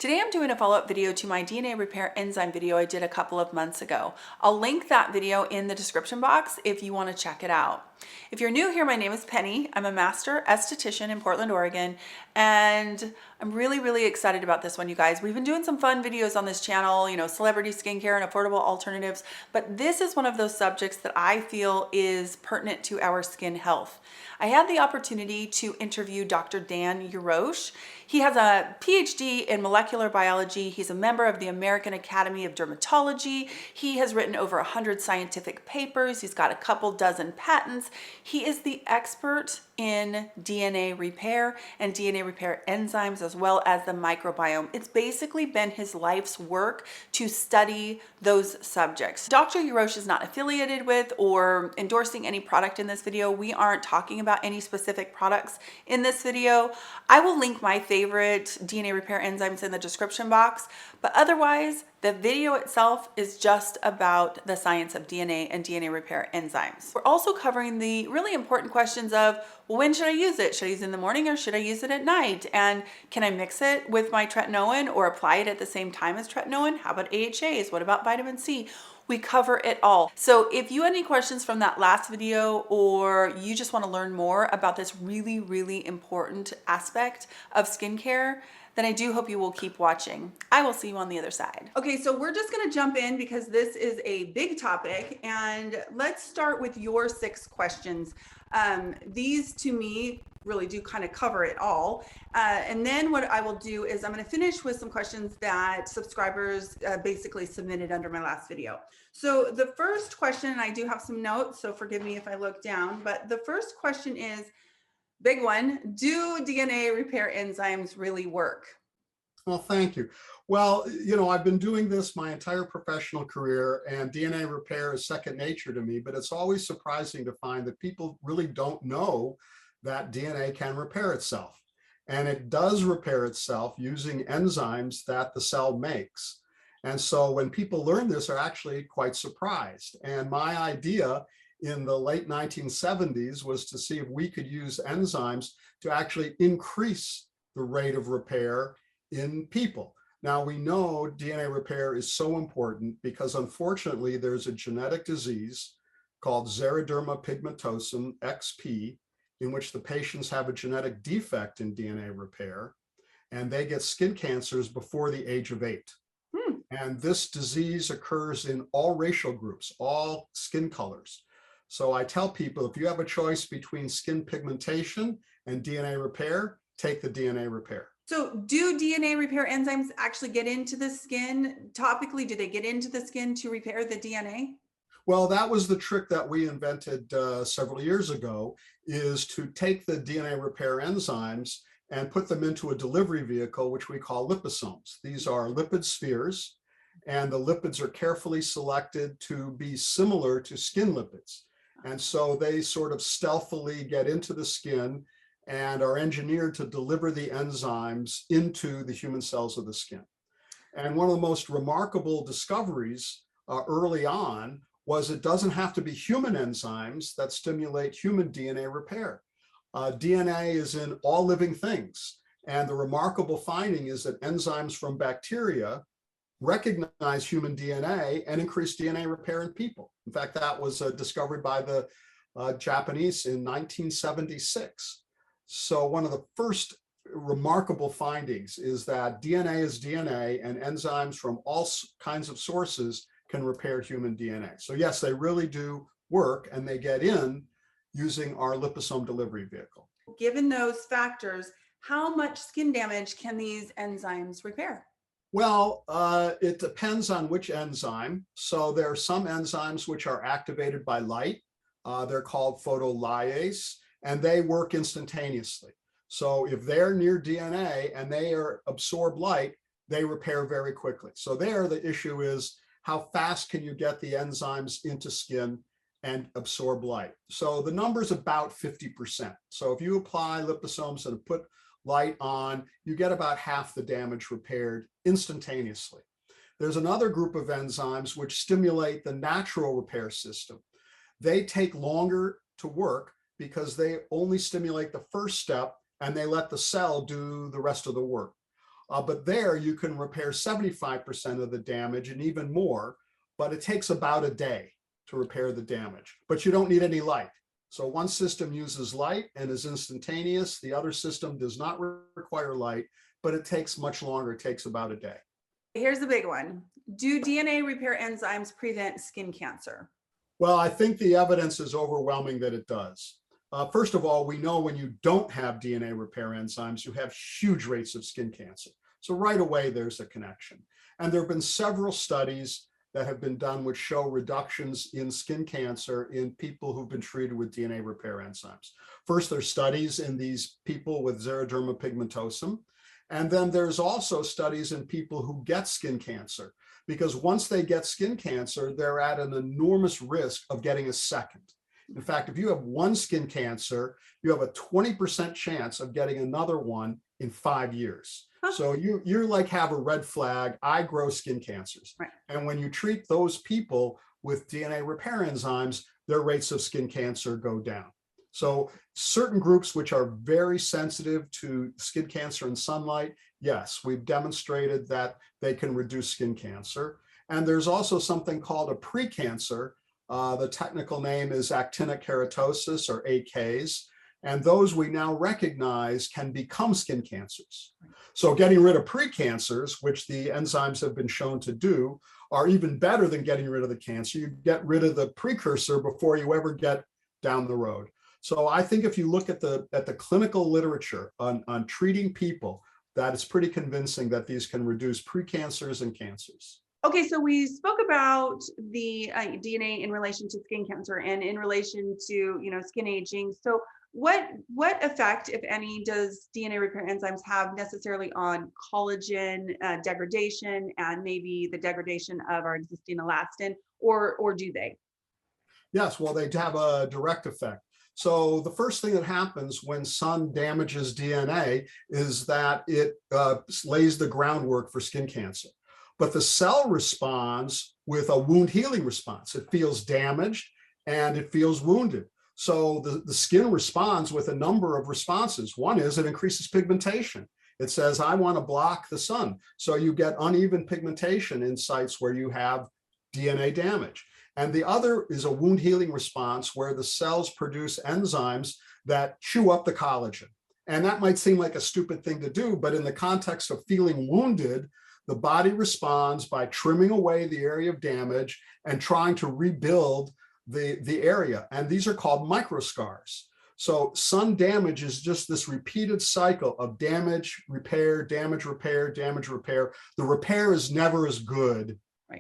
Today I'm doing a follow-up video to my DNA repair enzyme video I did a couple of months ago. I'll link that video in the description box if you want to check it out. If you're new here, my name is Penny. I'm a master esthetician in Portland, Oregon, and I'm really excited about this one, you guys. We've been doing some fun videos on this channel, celebrity skincare and affordable alternatives, but this is one of those subjects that I feel is pertinent to our skin health. I had the opportunity to interview Dr. Dan Yarosh. He has a PhD in molecular biology. He's a member of the American Academy of Dermatology. He has written over 100 scientific papers. He's got a couple dozen patents. He is the expert in DNA repair and DNA repair enzymes, as well as the microbiome. It's basically been his life's work to study those subjects. Dr. Yarosh is not affiliated with or endorsing any product in this video. We aren't talking about any specific products in this video. I will link my favorite DNA repair enzymes in the description box, but otherwise, the video itself is just about the science of DNA and DNA repair enzymes. We're also covering the really important questions of, well, when should I use it? Should I use it in the morning or should I use it at night? And can I mix it with my tretinoin or apply it at the same time as tretinoin? How about AHAs? What about vitamin C? We cover it all. So if you had any questions from that last video, or you just want to learn more about this really important aspect of skincare, then I do hope you will keep watching. I will see you on the other side. Okay, so we're just gonna jump in because this is a big topic, and let's start with your 6 questions. These to me really do kind of cover it all. And then what I will do is I'm gonna finish with some questions that subscribers basically submitted under my last video. So the first question, and I do have some notes, so forgive me if I look down, but the first question is, big one, do DNA repair enzymes really work? Well, thank you. Well, I've been doing this my entire professional career, and DNA repair is second nature to me, but it's always surprising to find that people really don't know that DNA can repair itself. And it does repair itself using enzymes that the cell makes. And so when people learn this, they're actually quite surprised. And my idea in the late 1970s was to see if we could use enzymes to actually increase the rate of repair in people. Now, we know DNA repair is so important because unfortunately there's a genetic disease called xeroderma pigmentosum, XP, in which the patients have a genetic defect in DNA repair, and they get skin cancers before the age of 8. And this disease occurs in all racial groups, all skin colors. So I tell people, if you have a choice between skin pigmentation and DNA repair, take the DNA repair. So do DNA repair enzymes actually get into the skin? Topically, do they get into the skin to repair the DNA? Well, that was the trick that we invented several years ago, is to take the DNA repair enzymes and put them into a delivery vehicle, which we call liposomes. These are lipid spheres, and the lipids are carefully selected to be similar to skin lipids. And so they sort of stealthily get into the skin and are engineered to deliver the enzymes into the human cells of the skin. And one of the most remarkable discoveries early on was it doesn't have to be human enzymes that stimulate human DNA repair. DNA is in all living things. And the remarkable finding is that enzymes from bacteria recognize human DNA and increase DNA repair in people. In fact, that was discovered by the Japanese in 1976. So one of the first remarkable findings is that DNA is DNA, and enzymes from all kinds of sources can repair human DNA. So yes, they really do work, and they get in using our liposome delivery vehicle. Given those factors, how much skin damage can these enzymes repair? Well, it depends on which enzyme. So there are some enzymes which are activated by light. They're called photolyase, and they work instantaneously. So if they're near DNA and they absorb light, they repair very quickly. So there, the issue is how fast can you get the enzymes into skin and absorb light. So the number's about 50%. So if you apply liposomes and put light on, you get about half the damage repaired instantaneously. There's another group of enzymes which stimulate the natural repair system. They take longer to work because they only stimulate the first step and they let the cell do the rest of the work. But there you can repair 75% of the damage and even more, but it takes about a day to repair the damage, but you don't need any light. So one system uses light and is instantaneous. The other system does not require light, but it takes much longer. It takes about a day. Here's the big one. Do DNA repair enzymes prevent skin cancer? Well, I think the evidence is overwhelming that it does. First of all, we know when you don't have DNA repair enzymes, you have huge rates of skin cancer. So right away, there's a connection. And there have been several studies that have been done which show reductions in skin cancer in people who've been treated with DNA repair enzymes. First, there's studies in these people with xeroderma pigmentosum. And then there's also studies in people who get skin cancer, because once they get skin cancer, they're at an enormous risk of getting a second. In fact, if you have one skin cancer, you have a 20% chance of getting another one in 5 years. So you're like have a red flag, I grow skin cancers. Right. And when you treat those people with DNA repair enzymes, their rates of skin cancer go down. So certain groups which are very sensitive to skin cancer and sunlight, yes, we've demonstrated that they can reduce skin cancer. And there's also something called a precancer. The technical name is actinic keratosis, or AKs. And those we now recognize can become skin cancers. So getting rid of precancers, which the enzymes have been shown to do, are even better than getting rid of the cancer. You get rid of the precursor before you ever get down the road. So I think if you look at the clinical literature on treating people, that it's pretty convincing that these can reduce precancers and cancers. Okay, so we spoke about the DNA in relation to skin cancer and in relation to, skin aging. So what effect, if any, does DNA repair enzymes have necessarily on collagen degradation and maybe the degradation of our existing elastin, or do they? Yes, well, they have a direct effect. So the first thing that happens when sun damages DNA is that it lays the groundwork for skin cancer. But the cell responds with a wound healing response. It feels damaged and it feels wounded. So the skin responds with a number of responses. One is it increases pigmentation. It says, I want to block the sun. So you get uneven pigmentation in sites where you have DNA damage. And the other is a wound healing response where the cells produce enzymes that chew up the collagen. And that might seem like a stupid thing to do, but in the context of feeling wounded, the body responds by trimming away the area of damage and trying to rebuild the area. And these are called microscars. So sun damage is just this repeated cycle of damage, repair, damage, repair, damage, repair. The repair is never as good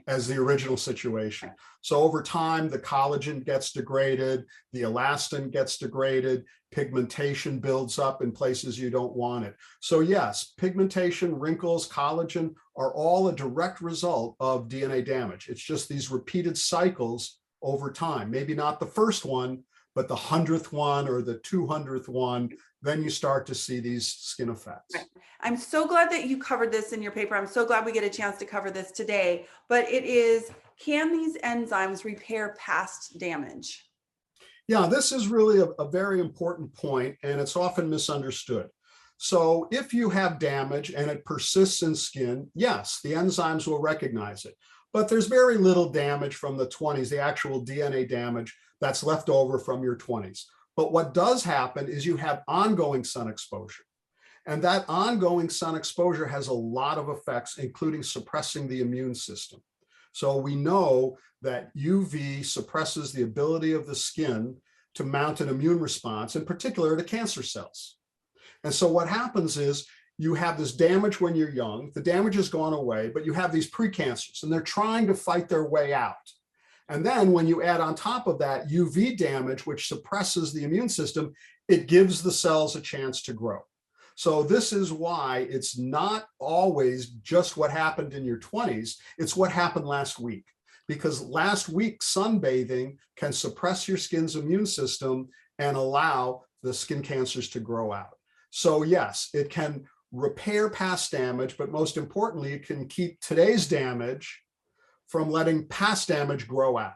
as the original situation. So over time, the collagen gets degraded, the elastin gets degraded, pigmentation builds up in places you don't want it. So yes, pigmentation, wrinkles, collagen are all a direct result of DNA damage. It's just these repeated cycles over time. Maybe not the first one, but the 100th one or the 200th one, then you start to see these skin effects. Right. I'm so glad that you covered this in your paper. I'm so glad we get a chance to cover this today, but it is, can these enzymes repair past damage? Yeah, this is really a very important point, and it's often misunderstood. So if you have damage and it persists in skin, yes, the enzymes will recognize it, but there's very little damage from the 20s, the actual DNA damage that's left over from your 20s. But what does happen is you have ongoing sun exposure. And that ongoing sun exposure has a lot of effects, including suppressing the immune system. So we know that UV suppresses the ability of the skin to mount an immune response, in particular to cancer cells. And so what happens is you have this damage when you're young, the damage has gone away, but you have these precancers and they're trying to fight their way out. And then when you add on top of that UV damage, which suppresses the immune system, it gives the cells a chance to grow. So this is why it's not always just what happened in your 20s, it's what happened last week. Because last week sunbathing can suppress your skin's immune system and allow the skin cancers to grow out. So yes, it can repair past damage, but most importantly, it can keep today's damage from letting past damage grow out.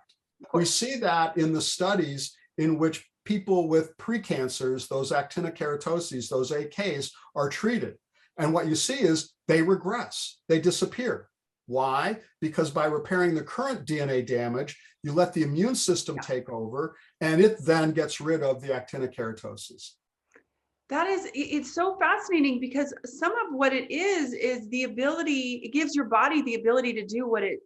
We see that in the studies in which people with precancers, those actinic keratoses, those AKs, are treated. And what you see is they regress, they disappear. Why? Because by repairing the current DNA damage, you let the immune system take over, and it then gets rid of the actinic keratosis. That is, it's so fascinating because some of what it is the ability, it gives your body the ability to do what it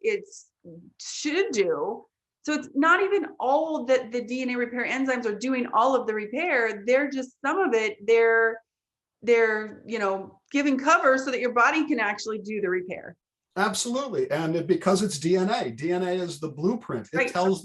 should do. So it's not even all that the DNA repair enzymes are doing all of the repair. They're just some of it, they're giving cover so that your body can actually do the repair. Absolutely. And because it's DNA, DNA is the blueprint. It tells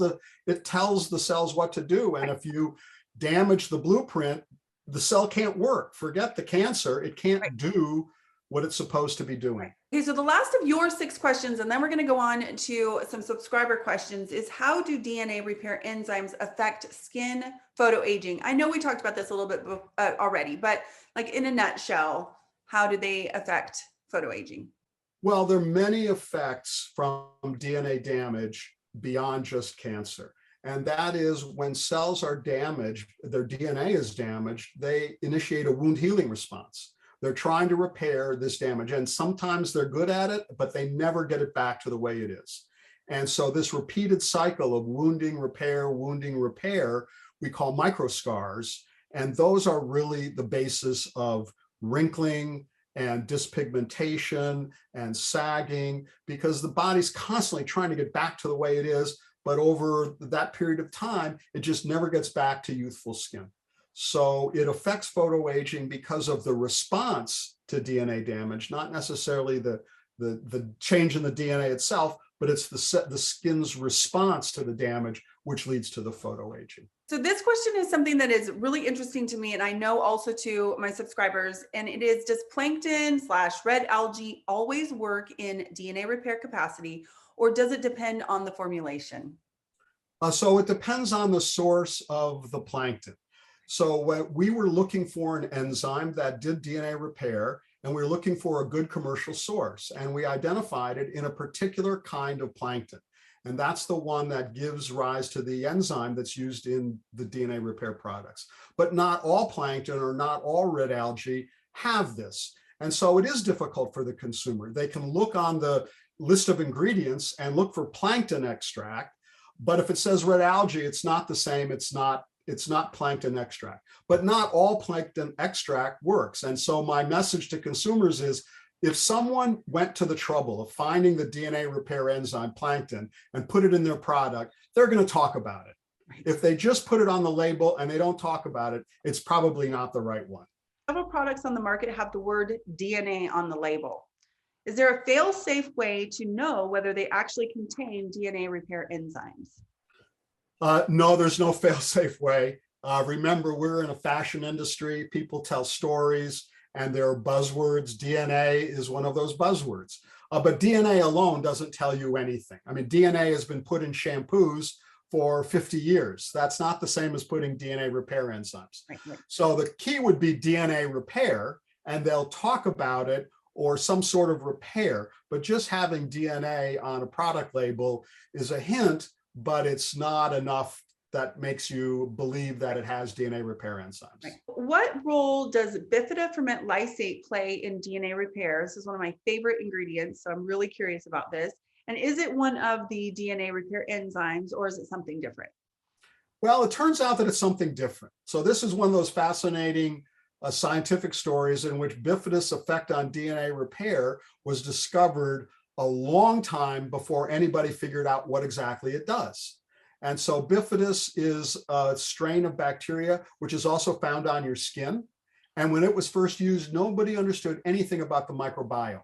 the cells what to do. And if you damage the blueprint, the cell can't work. Forget the cancer. It can't do what it's supposed to be doing. Okay, so the last of your 6 questions, and then we're going to go on to some subscriber questions, is how do DNA repair enzymes affect skin photoaging? I know we talked about this a little bit already, but like in a nutshell, how do they affect photoaging? Well, there are many effects from DNA damage beyond just cancer. And that is when cells are damaged, their DNA is damaged, they initiate a wound healing response. They're trying to repair this damage. And sometimes they're good at it, but they never get it back to the way it is. And so this repeated cycle of wounding, repair, we call microscars. And those are really the basis of wrinkling and dyspigmentation and sagging, because the body's constantly trying to get back to the way it is. But over that period of time, it just never gets back to youthful skin. So it affects photoaging because of the response to DNA damage, not necessarily the change in the DNA itself, but it's the skin's response to the damage, which leads to the photoaging. So this question is something that is really interesting to me, and I know also to my subscribers, and it is, does plankton/red algae always work in DNA repair capacity, or does it depend on the formulation? So it depends on the source of the plankton. So when we were looking for an enzyme that did DNA repair, and we were looking for a good commercial source, and we identified it in a particular kind of plankton. And that's the one that gives rise to the enzyme that's used in the DNA repair products. But not all plankton or not all red algae have this. And so it is difficult for the consumer. They can look on the list of ingredients and look for plankton extract, but if it says red algae, it's not the same. It's not plankton extract. But not all plankton extract works. And so my message to consumers is, if someone went to the trouble of finding the DNA repair enzyme plankton and put it in their product, they're going to talk about it. If they just put it on the label and they don't talk about it, it's probably not the right one. Several products on the market have the word DNA on the label. Is there a fail-safe way to know whether they actually contain DNA repair enzymes? No, there's no fail-safe way. Remember, we're in a fashion industry. People tell stories and there are buzzwords. DNA is one of those buzzwords. But DNA alone doesn't tell you anything. I mean, DNA has been put in shampoos for 50 years. That's not the same as putting DNA repair enzymes. Right. So the key would be DNA repair, and they'll talk about it, or some sort of repair. But just having DNA on a product label is a hint, but it's not enough that makes you believe that it has DNA repair enzymes. Right. What role does Bifida ferment lysate play in DNA repair? This is one of my favorite ingredients, so I'm really curious about this. And is it one of the DNA repair enzymes, or is it something different? Well, it turns out that it's something different. So this is one of those fascinating scientific stories in which Bifida's effect on DNA repair was discovered a long time before anybody figured out what exactly it does. And so Bifidus is a strain of bacteria, which is also found on your skin. And when it was first used, nobody understood anything about the microbiome.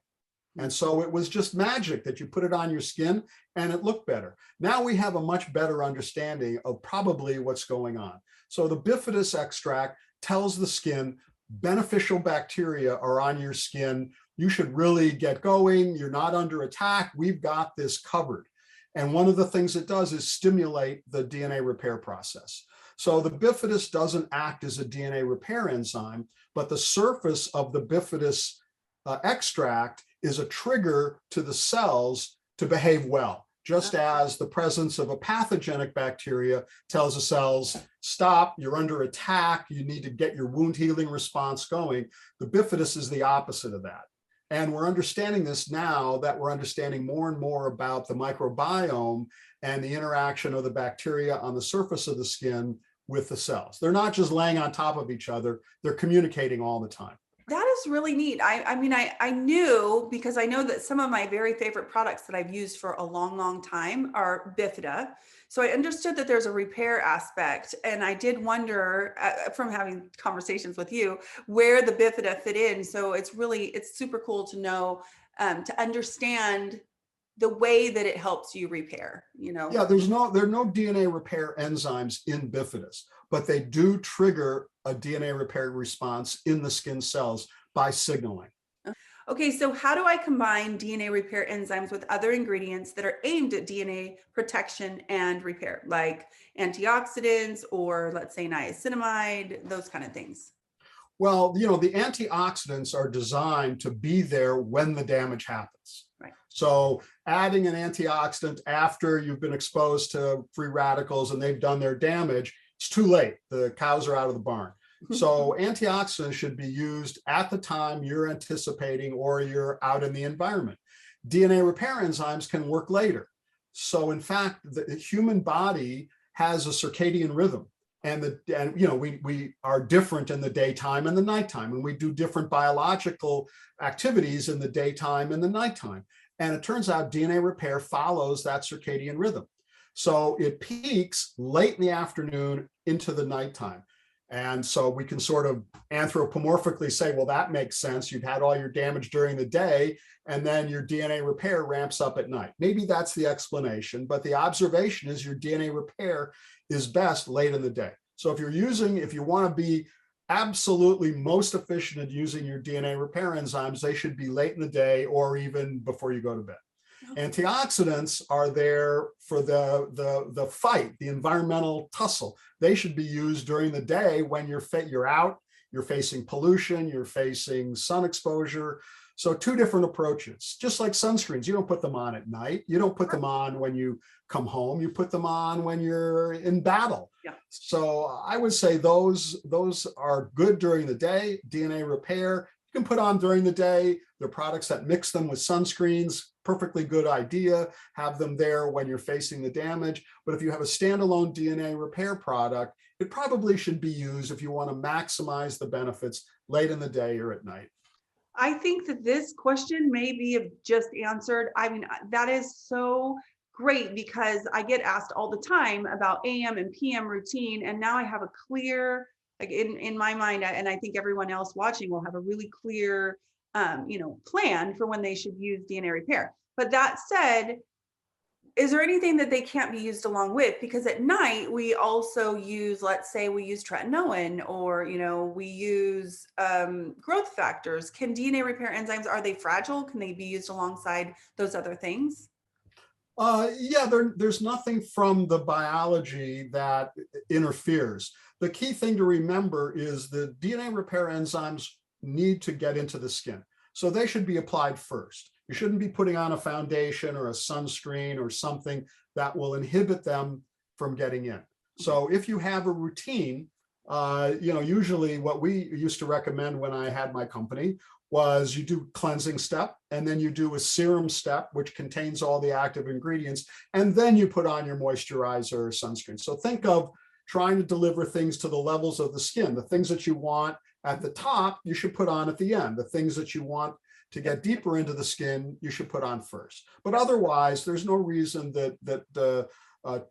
And so it was just magic that you put it on your skin and it looked better. Now we have a much better understanding of probably what's going on. So the Bifidus extract tells the skin beneficial bacteria are on your skin. You should really get going. You're not under attack. We've got this covered. And one of the things it does is stimulate the DNA repair process. So the Bifidus doesn't act as a DNA repair enzyme, but the surface of the Bifidus extract is a trigger to the cells to behave well. just as the presence of a pathogenic bacteria tells the cells, stop, you're under attack, you need to get your wound healing response going. The bifidus is the opposite of that. And we're understanding this now that we're understanding more and more about the microbiome and the interaction of the bacteria on the surface of the skin with the cells. They're not just laying on top of each other, they're communicating all the time. That is really neat. I mean, I knew, because I know that some of my very favorite products that I've used for a long, long time are Bifida. So I understood that there's a repair aspect. And I did wonder from having conversations with you, where the Bifida fit in. So it's super cool to know, to understand the way that it helps you repair, Yeah, there are no DNA repair enzymes in bifidus, but they do trigger a DNA repair response in the skin cells by signaling. Okay, so how do I combine DNA repair enzymes with other ingredients that are aimed at DNA protection and repair, like antioxidants or, let's say, niacinamide, those kind of things? Well, the antioxidants are designed to be there when the damage happens. Right. So adding an antioxidant after you've been exposed to free radicals and they've done their damage, it's too late. The cows are out of the barn. So antioxidants should be used at the time you're anticipating or you're out in the environment. DNA repair enzymes can work later. So in fact, the human body has a circadian rhythm. And we are different in the daytime and the nighttime, and we do different biological activities in the daytime and the nighttime. And it turns out DNA repair follows that circadian rhythm. So it peaks late in the afternoon into the nighttime. And so we can sort of anthropomorphically say, well, that makes sense. You've had all your damage during the day, and then your DNA repair ramps up at night. Maybe that's the explanation, but the observation is your DNA repair is best late in the day. So if you want to be absolutely most efficient at using your DNA repair enzymes, they should be late in the day or even before you go to bed. Antioxidants are there for the fight, the environmental tussle. They should be used during the day when you're out, you're facing pollution, you're facing sun exposure. So two different approaches. Just like sunscreens, you don't put them on at night. You don't put them on when you come home. You put them on when you're in battle. Yeah. So I would say those are good during the day. DNA repair you can put on during the day. They're products that mix them with sunscreens. Perfectly good idea. Have them there when you're facing the damage. But if you have a standalone DNA repair product, it probably should be used if you want to maximize the benefits late in the day or at night. I think that this question may be just answered. I mean, that is so great, because I get asked all the time about AM and PM routine. And now I have a clear, like in my mind, and I think everyone else watching will have a really clear, plan for when they should use DNA repair. But that said, is there anything that they can't be used along with? Because at night we also use, let's say we use tretinoin, or we use growth factors. Can DNA repair enzymes, are they fragile? Can they be used alongside those other things? Yeah, there's nothing from the biology that interferes. The key thing to remember is the DNA repair enzymes need to get into the skin. So they should be applied first. You shouldn't be putting on a foundation or a sunscreen or something that will inhibit them from getting in. So if you have a routine, usually what we used to recommend when I had my company was you do cleansing step, and then you do a serum step, which contains all the active ingredients, and then you put on your moisturizer or sunscreen. So think of trying to deliver things to the levels of the skin. The things that you want at the top, you should put on at the end. The things that you want to get deeper into the skin, you should put on first. But otherwise, there's no reason that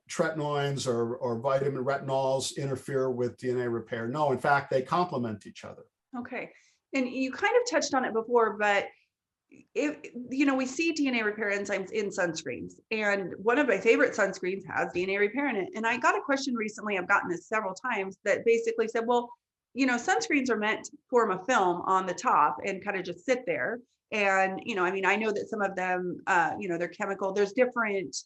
tretinoins or vitamin retinols interfere with DNA repair. No, in fact, they complement each other. Okay. And you kind of touched on it before, but we see DNA repair enzymes in sunscreens, and one of my favorite sunscreens has DNA repair in it. And I got a question recently, I've gotten this several times, that basically said, well, sunscreens are meant to form a film on the top and kind of just sit there. And, I know that some of them, they're chemical, there's different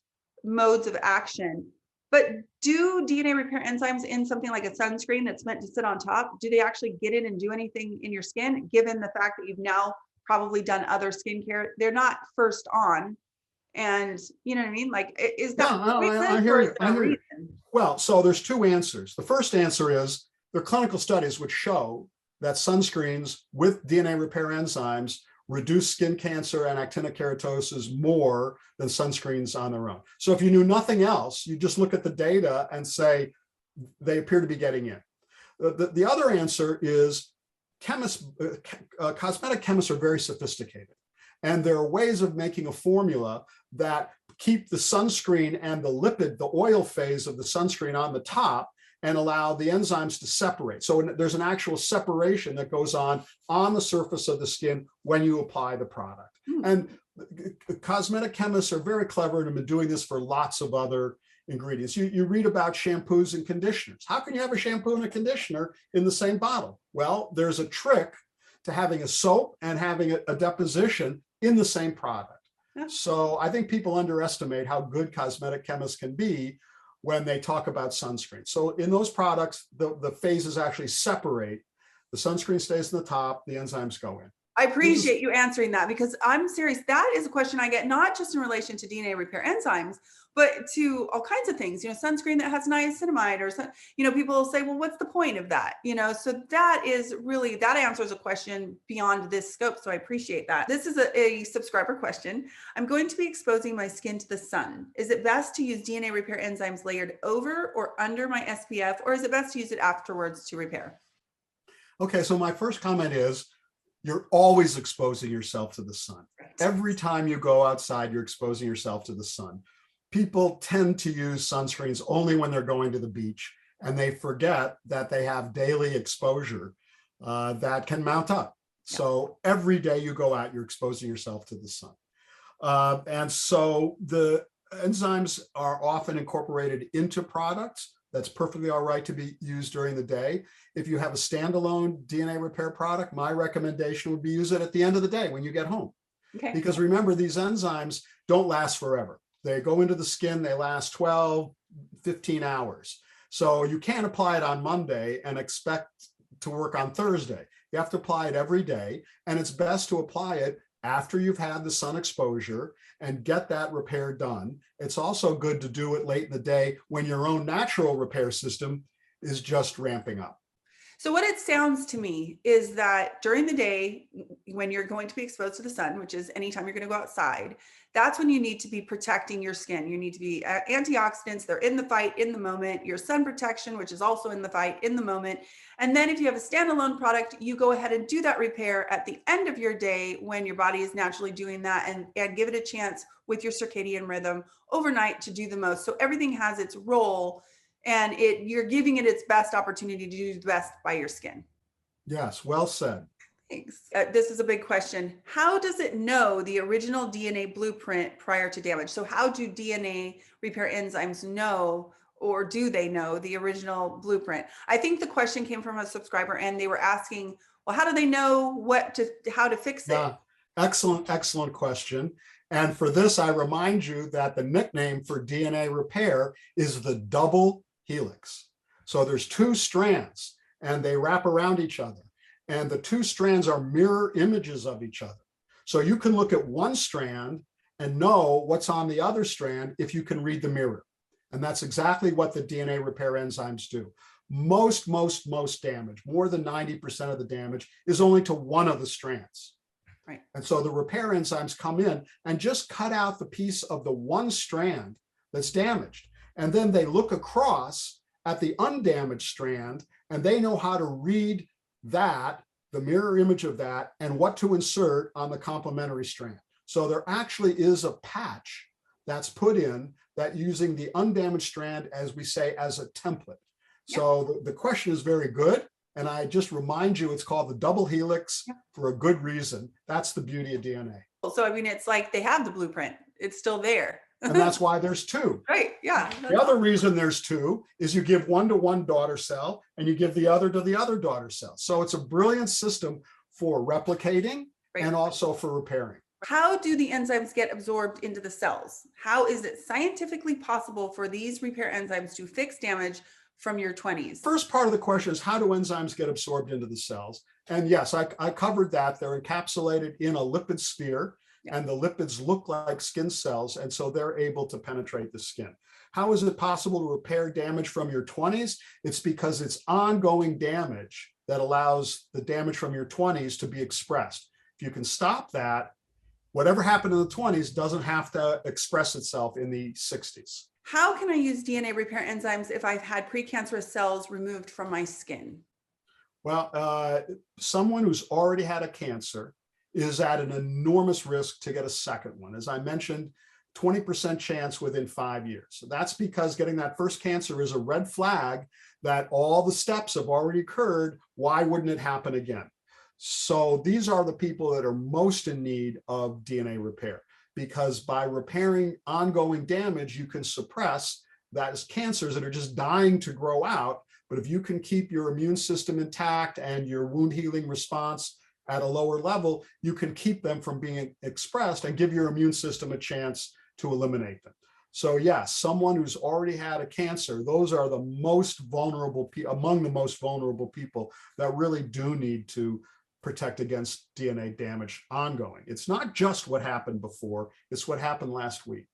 modes of action. But do DNA repair enzymes in something like a sunscreen that's meant to sit on top, do they actually get in and do anything in your skin, given the fact that you've now probably done other skincare? They're not first on. And you know what I mean? Like, is Yeah, that I pointless hear or you. is I there a hear you. reason? Well, so there's two answers. The first answer is there are clinical studies which show that sunscreens with DNA repair enzymes reduce skin cancer and actinic keratosis more than sunscreens on their own. So if you knew nothing else, you just look at the data and say they appear to be getting in. The other answer is cosmetic chemists are very sophisticated. And there are ways of making a formula that keep the sunscreen and the lipid, the oil phase of the sunscreen on the top and allow the enzymes to separate. So there's an actual separation that goes on the surface of the skin when you apply the product. And cosmetic chemists are very clever and have been doing this for lots of other ingredients. You read about shampoos and conditioners. How can you have a shampoo and a conditioner in the same bottle? Well, there's a trick to having a soap and having a deposition in the same product. So I think people underestimate how good cosmetic chemists can be when they talk about sunscreen. So in those products, the phases actually separate. The sunscreen stays in the top, the enzymes go in. I appreciate you answering that, because I'm serious. That is a question I get, not just in relation to DNA repair enzymes, but to all kinds of things, sunscreen that has niacinamide or, people will say, well, what's the point of that? So that is really, that answers a question beyond this scope. So I appreciate that. This is a subscriber question. I'm going to be exposing my skin to the sun. Is it best to use DNA repair enzymes layered over or under my SPF, or is it best to use it afterwards to repair? Okay, so my first comment is, you're always exposing yourself to the sun. Right. Every time you go outside, you're exposing yourself to the sun. People tend to use sunscreens only when they're going to the beach, and they forget that they have daily exposure that can mount up. Yeah. So every day you go out, you're exposing yourself to the sun. And so the enzymes are often incorporated into products. That's perfectly all right to be used during the day. If you have a standalone DNA repair product, my recommendation would be use it at the end of the day when you get home. Okay. Because remember, these enzymes don't last forever. They go into the skin, they last 12, 15 hours. So you can't apply it on Monday and expect to work on Thursday. You have to apply it every day, and it's best to apply it after you've had the sun exposure and get that repair done. It's also good to do it late in the day when your own natural repair system is just ramping up. So what it sounds to me is that during the day, when you're going to be exposed to the sun, which is anytime you're going to go outside, that's when you need to be protecting your skin. You need to be antioxidants. They're in the fight in the moment. Your sun protection, which is also in the fight in the moment. And then if you have a standalone product, you go ahead and do that repair at the end of your day when your body is naturally doing that, and give it a chance with your circadian rhythm overnight to do the most. So everything has its role, and you're giving it its best opportunity to do the best by your skin. Yes, well said. Thanks. This is a big question. How does it know the original DNA blueprint prior to damage? So how do DNA repair enzymes know, or do they know the original blueprint? I think the question came from a subscriber, and they were asking, well, how do they know how to fix it? Yeah, excellent question. And for this, I remind you that the nickname for DNA repair is the double helix. So there's two strands, and they wrap around each other. And the two strands are mirror images of each other. So you can look at one strand and know what's on the other strand if you can read the mirror. And that's exactly what the DNA repair enzymes do. Most damage, more than 90% of the damage, is only to one of the strands. Right. And so the repair enzymes come in and just cut out the piece of the one strand that's damaged. And then they look across at the undamaged strand, and they know how to read that, the mirror image of that, and what to insert on the complementary strand. So there actually is a patch that's put in that using the undamaged strand, as we say, as a template. Yeah. So the question is very good. And I just remind you, it's called the double helix for a good reason. That's the beauty of DNA. So, I mean, it's like they have the blueprint. It's still there. And that's why there's two. Right, yeah. The other reason there's two is you give one to one daughter cell and you give the other to the other daughter cell. So it's a brilliant system for replicating and also for repairing. How do the enzymes get absorbed into the cells? How is it scientifically possible for these repair enzymes to fix damage from your 20s? First part of the question is, how do enzymes get absorbed into the cells? And yes, I covered that. They're encapsulated in a lipid sphere. and the lipids look like skin cells, and so they're able to penetrate the skin. How is it possible to repair damage from your 20s? It's because it's ongoing damage that allows the damage from your 20s to be expressed. If you can stop that, whatever happened in the 20s doesn't have to express itself in the 60s. How can I use DNA repair enzymes if I've had precancerous cells removed from my skin? Well, someone who's already had a cancer is at an enormous risk to get a second one. As I mentioned, 20% chance within 5 years. So that's because getting that first cancer is a red flag that all the steps have already occurred. Why wouldn't it happen again? So these are the people that are most in need of DNA repair, because by repairing ongoing damage, you can suppress that as cancers that are just dying to grow out. But if you can keep your immune system intact and your wound healing response at a lower level, you can keep them from being expressed and give your immune system a chance to eliminate them. So yes, someone who's already had a cancer, those are the most vulnerable, among the most vulnerable people that really do need to protect against DNA damage ongoing. It's not just what happened before, it's what happened last week.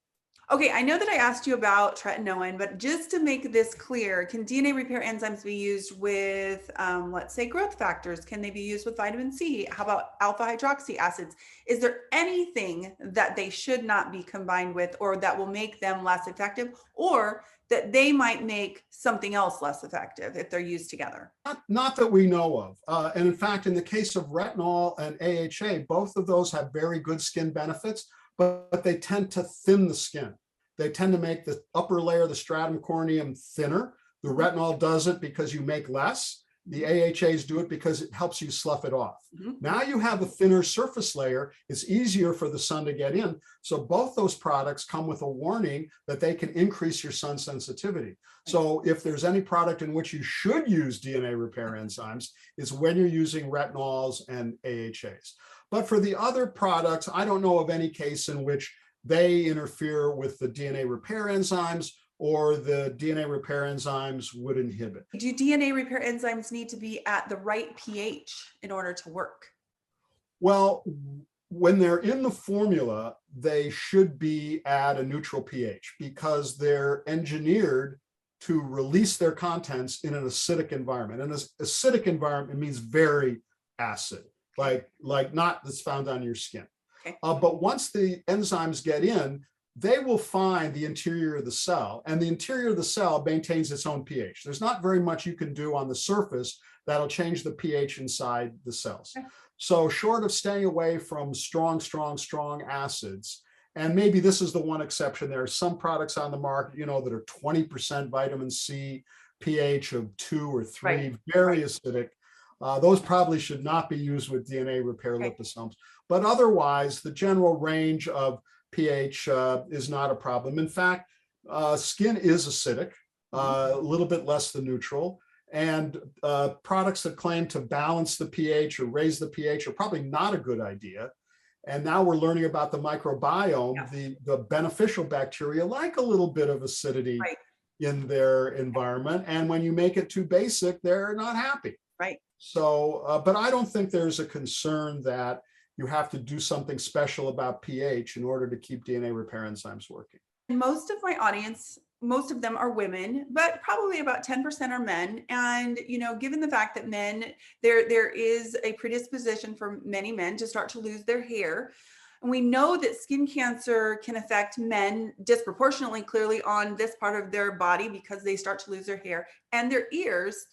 Okay, I know that I asked you about tretinoin, but just to make this clear, can DNA repair enzymes be used with, let's say, growth factors? Can they be used with vitamin C? How about alpha hydroxy acids? Is there anything that they should not be combined with, or that will make them less effective, or that they might make something else less effective if they're used together? Not that we know of. And in fact, in the case of retinol and AHA, both of those have very good skin benefits, but they tend to thin the skin. They tend to make the upper layer, the stratum corneum, thinner. The retinol does it because you make less. The AHAs do it because it helps you slough it off. Now you have a thinner surface layer. It's easier for the sun to get in. So both those products come with a warning that they can increase your sun sensitivity. So if there's any product in which you should use DNA repair enzymes, it's when you're using retinols and AHAs. But for the other products, I don't know of any case in which they interfere with the DNA repair enzymes or the DNA repair enzymes would inhibit. Do DNA repair enzymes need to be at the right pH in order to work? Well, when they're in the formula, they should be at a neutral pH because they're engineered to release their contents in an acidic environment. And an acidic environment means very acid, like not that's found on your skin. Okay. But once the enzymes get in, they will find the interior of the cell, and the interior of the cell maintains its own pH. There's not very much you can do on the surface that'll change the pH inside the cells. Okay. So short of staying away from strong acids, and maybe this is the one exception, there are some products on the market, that are 20% vitamin C, pH of 2 or 3, right, very acidic. Those probably should not be used with DNA repair liposomes. But otherwise, the general range of pH is not a problem. In fact, skin is acidic, a little bit less than neutral. And products that claim to balance the pH or raise the pH are probably not a good idea. And now we're learning about the microbiome. Yeah. The beneficial bacteria like a little bit of acidity, right, in their environment. And when you make it too basic, they're not happy. Right. So, but I don't think there's a concern that you have to do something special about pH in order to keep DNA repair enzymes working. Most of my audience, most of them are women, but probably about 10% are men. And, given the fact that men, there is a predisposition for many men to start to lose their hair. And we know that skin cancer can affect men disproportionately, clearly on this part of their body because they start to lose their hair and their ears.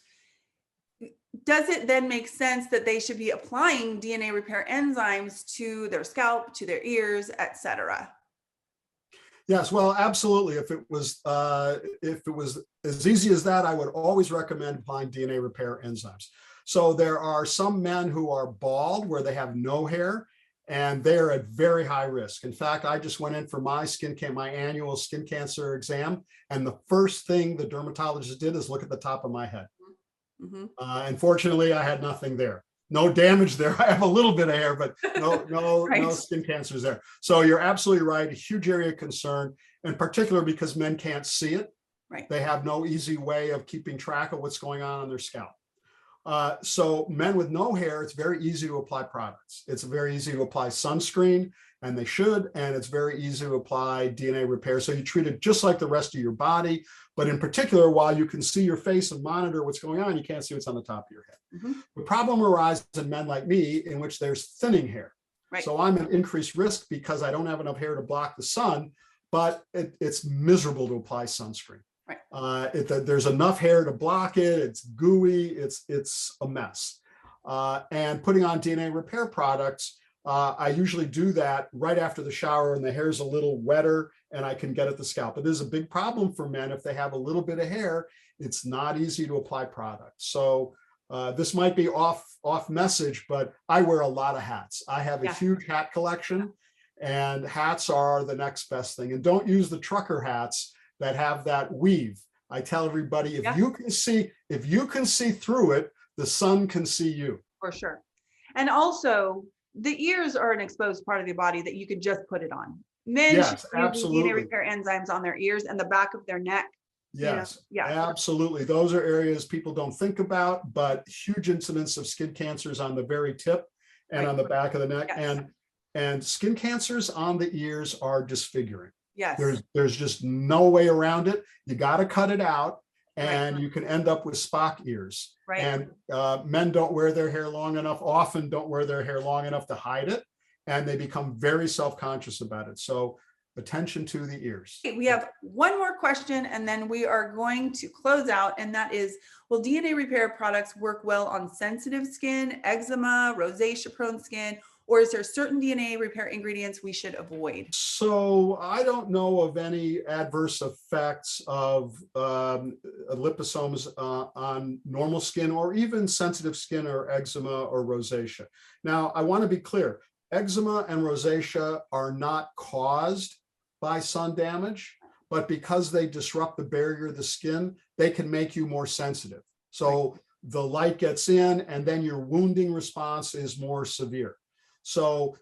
Does it then make sense that they should be applying DNA repair enzymes to their scalp, to their ears, etc.? Yes, well, absolutely. If it was as easy as that, I would always recommend applying DNA repair enzymes. So there are some men who are bald where they have no hair, and they're at very high risk. In fact, I just went in for my annual skin cancer exam, and the first thing the dermatologist did is look at the top of my head. Mm-hmm. Unfortunately, I had nothing there. No damage there. I have a little bit of hair, but no right, no skin cancers there. So you're absolutely right. A huge area of concern, in particular because men can't see it. Right. They have no easy way of keeping track of what's going on their scalp. So men with no hair, it's very easy to apply products. It's very easy to apply sunscreen. and they should, and it's very easy to apply DNA repair. So you treat it just like the rest of your body, but in particular, while you can see your face and monitor what's going on, you can't see what's on the top of your head. The problem arises in men like me in which there's thinning hair. Right. So I'm at increased risk because I don't have enough hair to block the sun, but it's miserable to apply sunscreen. Right. There's enough hair to block it. It's gooey. It's a mess. And putting on DNA repair products, I usually do that right after the shower and the hair's a little wetter and I can get at the scalp. It is a big problem for men if they have a little bit of hair. It's not easy to apply product. So this might be off message, but I wear a lot of hats. I have a huge hat collection, and hats are the next best thing. And don't use the trucker hats that have that weave. I tell everybody, if you can see through it, the sun can see you. For sure. And also, the ears are an exposed part of the body that you could just put it on. Men should use DNA repair enzymes on their ears and the back of their neck. Yes, absolutely. Those are areas people don't think about, but huge incidence of skin cancers on the very tip and on the back of the neck. And skin cancers on the ears are disfiguring. Yes. There's just no way around it. You got to cut it out, and you can end up with Spock ears. Right. And men don't wear their hair long enough, often don't wear their hair long enough to hide it, and they become very self-conscious about it. So attention to the ears. We have one more question, and then we are going to close out, and that is, will DNA repair products work well on sensitive skin, eczema, rosacea prone skin, or is there certain DNA repair ingredients we should avoid? So I don't know of any adverse effects of liposomes on normal skin or even sensitive skin or eczema or rosacea. Now, I want to be clear, eczema and rosacea are not caused by sun damage, but because they disrupt the barrier of the skin, they can make you more sensitive. So the light gets in and then your wounding response is more severe. So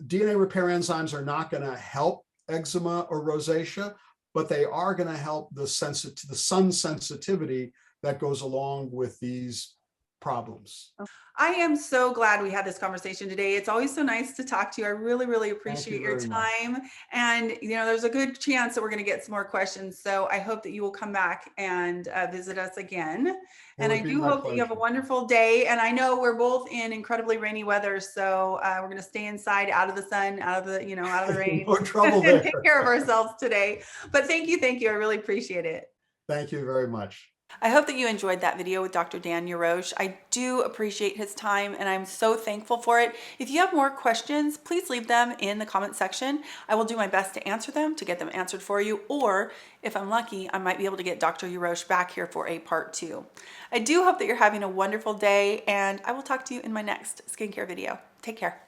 DNA repair enzymes are not going to help eczema or rosacea, but they are going to help the sun sensitivity that goes along with these problems. I am so glad we had this conversation today. It's always so nice to talk to you. I really, really appreciate your time. And, there's a good chance that we're going to get some more questions. So I hope that you will come back and visit us again. And I do hope that you have a wonderful day. And I know we're both in incredibly rainy weather. So we're going to stay inside, out of the sun, out of the, out of the rain. No trouble there. Take care of ourselves today. But thank you. I really appreciate it. Thank you very much. I hope that you enjoyed that video with Dr. Dan Yarosh. I do appreciate his time and I'm so thankful for it. If you have more questions, please leave them in the comment section. I will do my best to answer them, to get them answered for you, or if I'm lucky, I might be able to get Dr. Yarosh back here for a part 2. I do hope that you're having a wonderful day, and I will talk to you in my next skincare video. Take care.